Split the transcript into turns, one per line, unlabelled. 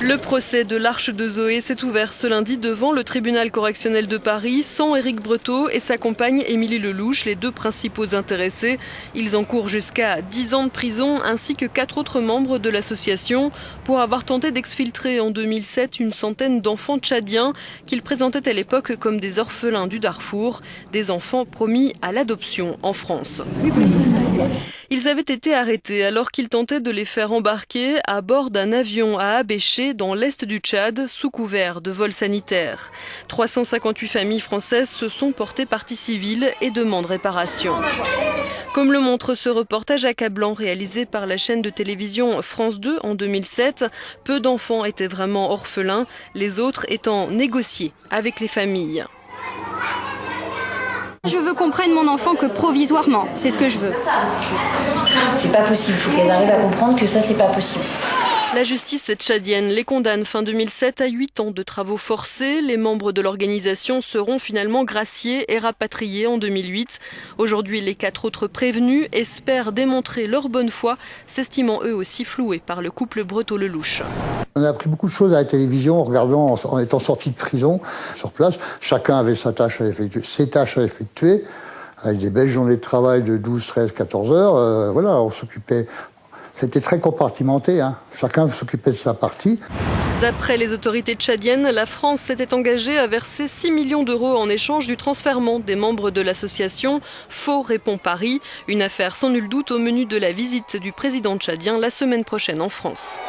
Le procès de l'Arche de Zoé s'est ouvert ce lundi devant le tribunal correctionnel de Paris sans Éric Breteau et sa compagne Émilie Lelouch, les deux principaux intéressés. Ils encourent jusqu'à 10 ans de prison ainsi que 4 autres membres de l'association pour avoir tenté d'exfiltrer en 2007 une centaine d'enfants tchadiens qu'ils présentaient à l'époque comme des orphelins du Darfour, des enfants promis à l'adoption en France. Ils avaient été arrêtés alors qu'ils tentaient de les faire embarquer à bord d'un avion à Abéché dans l'est du Tchad sous couvert de vol sanitaire. 358 familles françaises se sont portées partie civile et demandent réparation. Comme le montre ce reportage accablant réalisé par la chaîne de télévision France 2 en 2007, peu d'enfants étaient vraiment orphelins, les autres étant négociés avec les familles.
Je veux qu'on prenne mon enfant que provisoirement, c'est ce que je veux.
C'est pas possible, il faut qu'elles arrivent à comprendre que ça c'est pas possible.
La justice tchadienne les condamne fin 2007 à 8 ans de travaux forcés. Les membres de l'organisation seront finalement graciés et rapatriés en 2008. Aujourd'hui, les 4 autres prévenus espèrent démontrer leur bonne foi, s'estimant eux aussi floués par le couple Breteau-Lelouch.
On a appris beaucoup de choses à la télévision en regardant, en étant sortis de prison sur place. Chacun avait ses tâches à effectuer, avec des belles journées de travail de 12, 13, 14 heures. Voilà, on s'occupait. C'était très compartimenté, hein. Chacun s'occupait de sa partie.
D'après les autorités tchadiennes, la France s'était engagée à verser 6 millions d'euros en échange du transfèrement des membres de l'association. Faux, répond Paris. Une affaire sans nul doute au menu de la visite du président tchadien la semaine prochaine en France.